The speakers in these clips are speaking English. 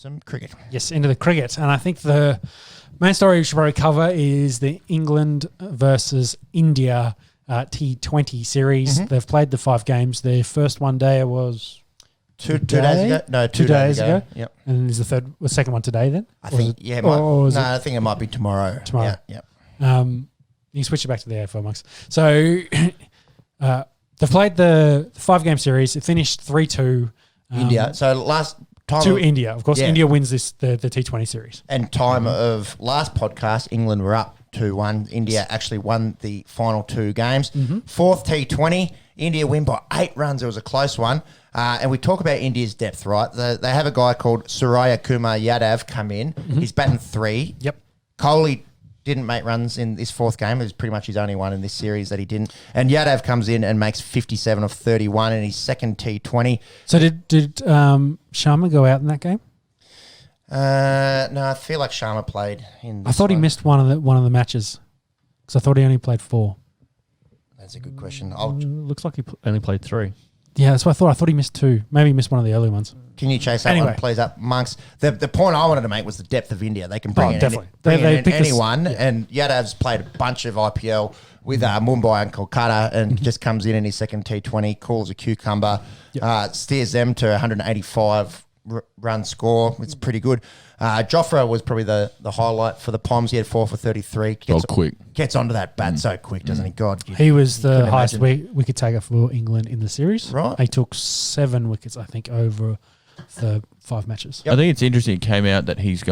some cricket. Yes, into the cricket. And I think the main story we should probably cover is the England versus India T20 series. Mm-hmm. They've played the 5 games. Their first one day was Two days ago? No, 2 days ago. Yep. And is the second one today then? I think, I think it might be tomorrow. Tomorrow. Yeah. You can switch it back to the AFL monks. So they've played the 5-game series. It finished 3-2. India. So last time to India. Of course, yeah. India wins the T20 series. And time of last podcast, England were up 2-1. India actually won the final 2 games. Fourth T20, India win by 8 runs. It was a close one. And we talk about India's depth, right? They have a guy called Surya Kumar Yadav come in. He's batting 3. Yep. Kohli didn't make runs in this 4th game. It was pretty much his only one in this series that he didn't. And Yadav comes in and makes 57 of 31 in his second T20. So did Sharma go out in that game? No, I feel like Sharma played in this I thought he one. missed one of the matches because I thought he only played 4. That's a good question. Looks like he only played 3. Yeah, that's what I thought. I thought he missed 2. Maybe he missed one of the early ones. Can you chase that one, please, up, Monks? The point I wanted to make was the depth of India. They can bring definitely. bring They in picked anyone, and Yadav's played a bunch of IPL with Mumbai and Kolkata, and just comes in his second T20, calls a cucumber, steers them to 185 run score. It's pretty good. Jofra was probably the highlight for the Poms. He had 4 for 33. Gets onto that bat so quick, doesn't he? God, he was the highest wicket taker for England in the series. Right. He took 7 wickets, I think, over the 5 matches. I think it's interesting. It came out that he's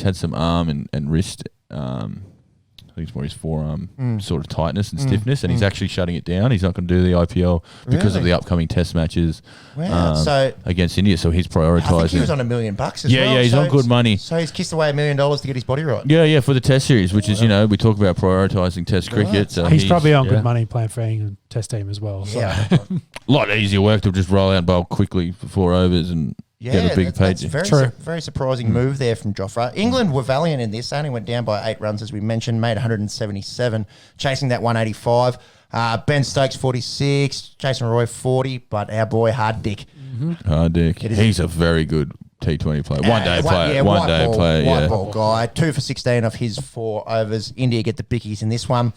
had some arm and wrist. I think it's more his forearm sort of tightness and stiffness, and he's actually shutting it down. He's not going to do the IPL because of the upcoming Test matches against India. So he's prioritising. I think he was on $1 million as well. Yeah, he's on good money. So he's kissed away $1 million to get his body right. Yeah, for the Test series, which is we talk about prioritising Test cricket. So he's probably on good money playing for England Test team as well. So. Yeah, a lot easier work to just roll out and bowl quickly for 4 overs and. Get a big page. That's very surprising move there from Jofra. England were valiant in this. They only went down by 8 runs, as we mentioned, made 177, chasing that 185. Ben Stokes, 46, Jason Roy, 40, but our boy Harddick. Harddick. He's a very good T20 player. One-day player. One-day player, White ball guy. 2 for 16 off his 4 overs. India get the bickies in this one.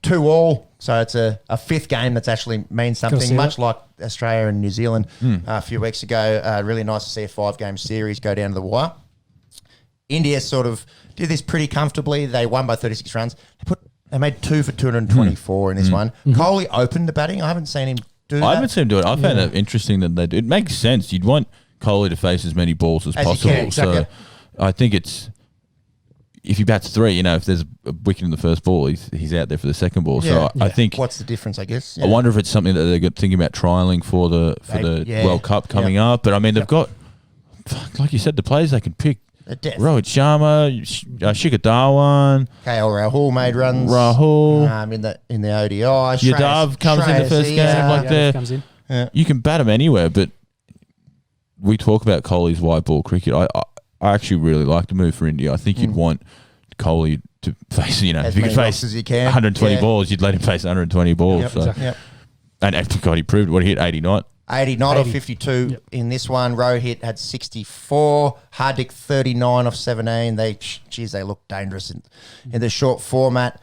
2-all. So it's a 5th game that's actually means something, much like Australia and New Zealand a few weeks ago. Really nice to see a 5-game series go down to the wire. India sort of did this pretty comfortably. They won by 36 runs. They made 2 for 224 in this one. Kohli opened the batting. I haven't seen him do that. I haven't seen him do it. I found it interesting that they do. It makes sense. You'd want Kohli to face as many balls as possible. Can, exactly. So I think it's if he bats 3, if there's a wicket in the first ball, he's out there for the second ball. So I think what's the difference? I guess I wonder if it's something that they're thinking about trialing for the World Cup coming up. But I mean, they've got, like you said, the players they can pick. Rohit Sharma, Shikhar Dhawan, KL Rahul made runs. In the ODI. Yadav comes in the first game comes in. You can bat him anywhere, but we talk about Kohli's white ball cricket. I actually really like the move for India. I think you'd want Kohli to face, if you could face 120 balls, you'd let him face 120 balls. Yep, exactly. And God, he proved what he hit 80 not. 80 not off 52 in this one. Rohit had 64. Hardik 39 off 17. They look dangerous in the short format.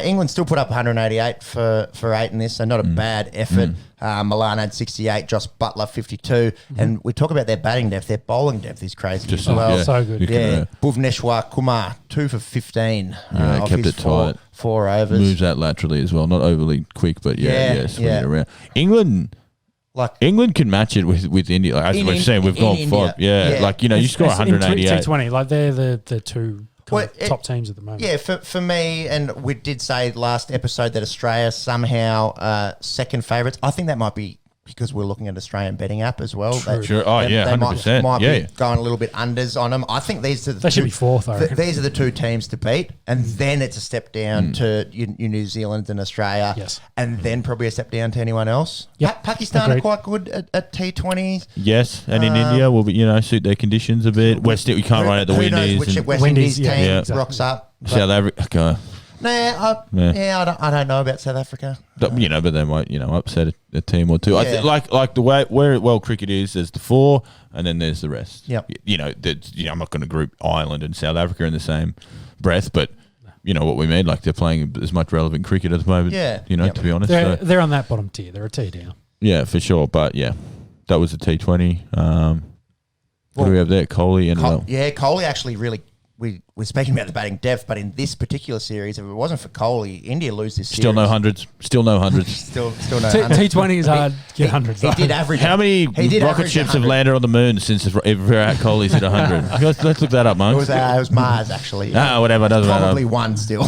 England still put up 188 for 8 in this, so not a bad effort. Milan had 68, Josh Butler 52. And we talk about their batting depth. Their bowling depth is crazy as well. So good. Bhuvneshwar Kumar, 2 for 15. Kept his it tight. 4 overs. Moves out laterally as well. Not overly quick, but swing it around. England can match it with India. As we've seen, we've gone 5. You score 188. T20, they're the 2 top teams at the moment. Yeah, for me, and we did say last episode that Australia somehow second favourites. I think that might be because we're looking at Australian betting app as well. Sure. 100%. Might be going a little bit unders on them. I think these are they should be 4th, I reckon. These are the 2 teams to beat, and then it's a step down to your New Zealand and Australia, and then probably a step down to anyone else. Pakistan are quite good at T20s. Yes, and in India will be suit their conditions a bit. West, we can't run out the Windies. West Indies team rocks up. South Africa. I don't know about South Africa. But they might, upset a team or two. I Yeah. like the way where cricket is. There's the 4, and then there's the rest. Yep. I'm not going to group Ireland and South Africa in the same breath, but you know what we mean. Like they're playing as much relevant cricket at the moment. Yeah. To be honest. They're on that bottom tier. They're a tier down. Yeah, for sure. But yeah, that was the T20. What do we have there? Kohli and Kohli actually really. We're speaking about the batting depth, but in this particular series, if it wasn't for Kohli, India lose this series. Still no hundreds. Still no hundreds. Still no hundreds. T20 is hard to get hundreds. He did average. How many rocket average ships have 100. landed on the moon since Virat Kohli's hit 100? Let's look that up, It Monks. was Mars actually. Whatever. Doesn't Probably matter. one still.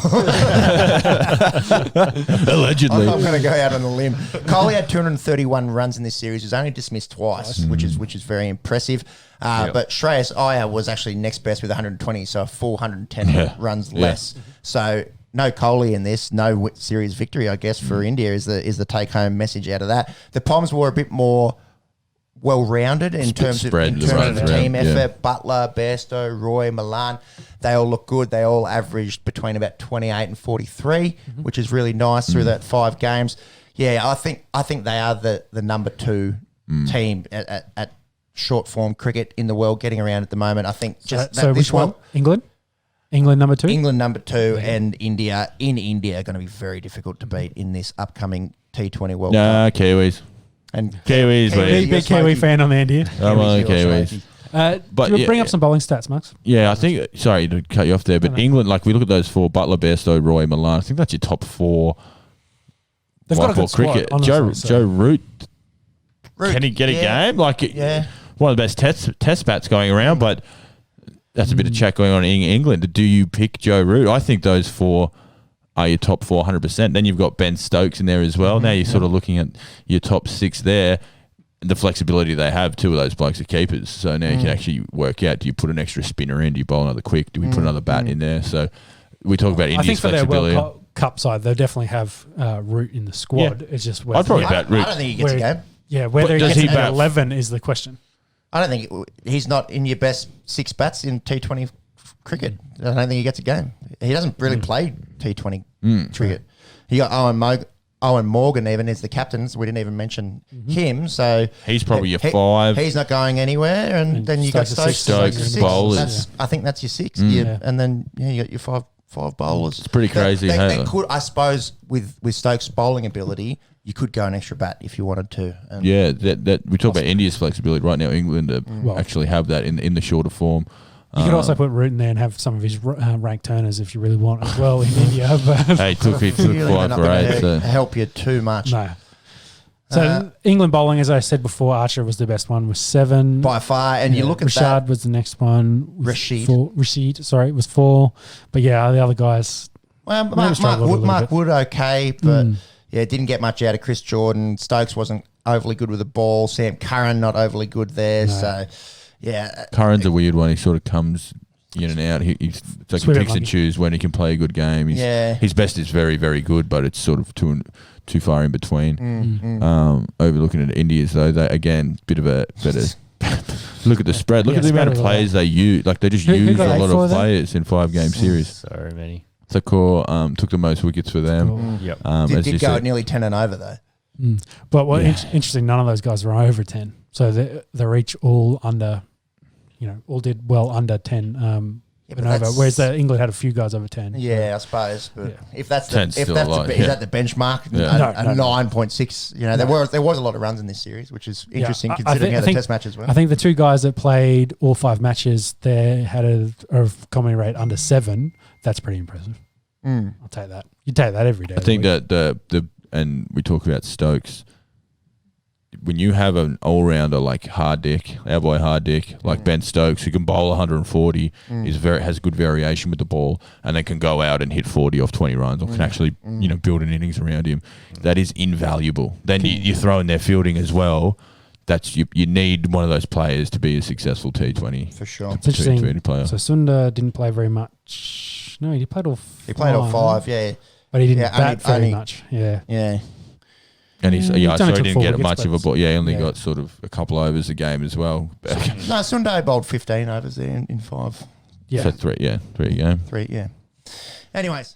Allegedly. I'm going to go out on a limb. Kohli had 231 runs in this series. He was only dismissed twice, which is very impressive. But Shreyas Iyer was actually next best with 120, so 410 runs less. So no Kohli in this, no series victory, I guess, for India is the take home message out of that. The Poms were a bit more well rounded in terms of team effort. Butler, Bairstow, Roy, Milan, they all look good. They all averaged between about 28 and 43, which is really nice through that 5 games. Yeah, I think they are the number 2 team at short form cricket in the world, getting around at the moment. I think So which one? England number 2? England number 2 and India are going to be very difficult to beat in this upcoming T20 World Cup. Kiwis. And Kiwis, Big Kiwi fan on the end here. I'm on the Kiwis. But bring up some bowling stats, Max. Yeah, I think, sorry to cut you off there, but England, like we look at those 4, Butler, Bairstow, Roy, Milan, I think that's your top 4 They've got a good squad, honestly, Joe Root, can he get a game? One of the best test bats going around, but that's a bit of chat going on in England. Do you pick Joe Root? I think those 4 are your top 4 100%. Then you've got Ben Stokes in there as well. Now you're sort of looking at your top 6 there. The flexibility they have, 2 of those blokes are keepers. So now you can actually work out, do you put an extra spinner in? Do you bowl another quick? Do we put another bat in there? So we talk about India's I think for flexibility. their World Cup side, they'll definitely have Root in the squad. It's just I'd probably I bet Root. don't think he gets a game. Yeah, whether he does gets he an bat? 11 is the question. I don't think he's not in your best 6 bats in T20 cricket. I don't think he gets a game. He doesn't really play T20 cricket. He got Owen Morgan even is the captain. So we didn't even mention him. So He's probably your 5. He's not going anywhere, and then you got Stokes Stokes bowlers. I think that's your 6. Yeah. And then you got your five bowlers. It's pretty crazy. They could, I suppose, with Stokes' bowling ability, you could go an extra bat if you wanted to. And Yeah, that we talk about India's flexibility right now. England actually have that in the shorter form. You could also put Root in there and have some of his rank turners if you really want as well in India. But Hey, took really 5 they're not for gonna 8. So. help you too much. no. So England bowling, as I said before, Archer was the best one with 7. By far, and you look at Rashad that. was the next one. Rashid. Sorry, it was 4. But yeah, the other guys. Well, Maybe struggled a little Mark bit. Wood okay, but didn't get much out of Chris Jordan. Stokes wasn't overly good with the ball. Sam Curran not overly good there. No. So, yeah. Curran's a weird one. He sort of comes in and out. He's it's like he Sweet picks and monkey. chooses when he can play a good game. His best is very, very good, but it's sort of too far in between. Overlooking at India's though, they again bit of a better. Look at the spread. Look at the amount of players they use. Like they just Who use got a 8 lot for of them? players in 5-game series. So many. Thakor took the most wickets for them. Cool. Yep. Did As you go at said. nearly 10 and over, though. But what interesting, none of those guys were over 10. So they're each all under, all did well under 10 but and over. that's- Whereas England had a few guys over 10. Yeah, I suppose. But Yeah. if that's the, 10's if still that's a lot, the, is that the benchmark? Yeah. A 9.6. There was a lot of runs in this series, which is interesting considering how the test matches went. I think the 2 guys that played all 5 matches, they had a combine rate under 7. That's pretty impressive. I'll take that. You take that every day. I think that the and we talk about Stokes. When you have an all-rounder like Hardick, our boy Hardick, like Ben Stokes, who can bowl 140, has good variation with the ball, and then can go out and hit 40 off 20 runs, or can actually build an innings around him. That is invaluable. Then you throw in their fielding as well. That's you need one of those players to be a successful T20 for sure. It's interesting. T20 player. So Sunda didn't play very much. No, he played all 5. He played all 5, yeah. But he didn't Yeah, bat very only- much. Yeah. Yeah. And He's so only he took didn't 4 get wickets, much of a but- ball. Yeah, he only yeah. got sort of a couple overs a game as well. No, Sunday bowled 15 overs there in 5. Yeah. So 3 a game. 3, yeah. Anyways.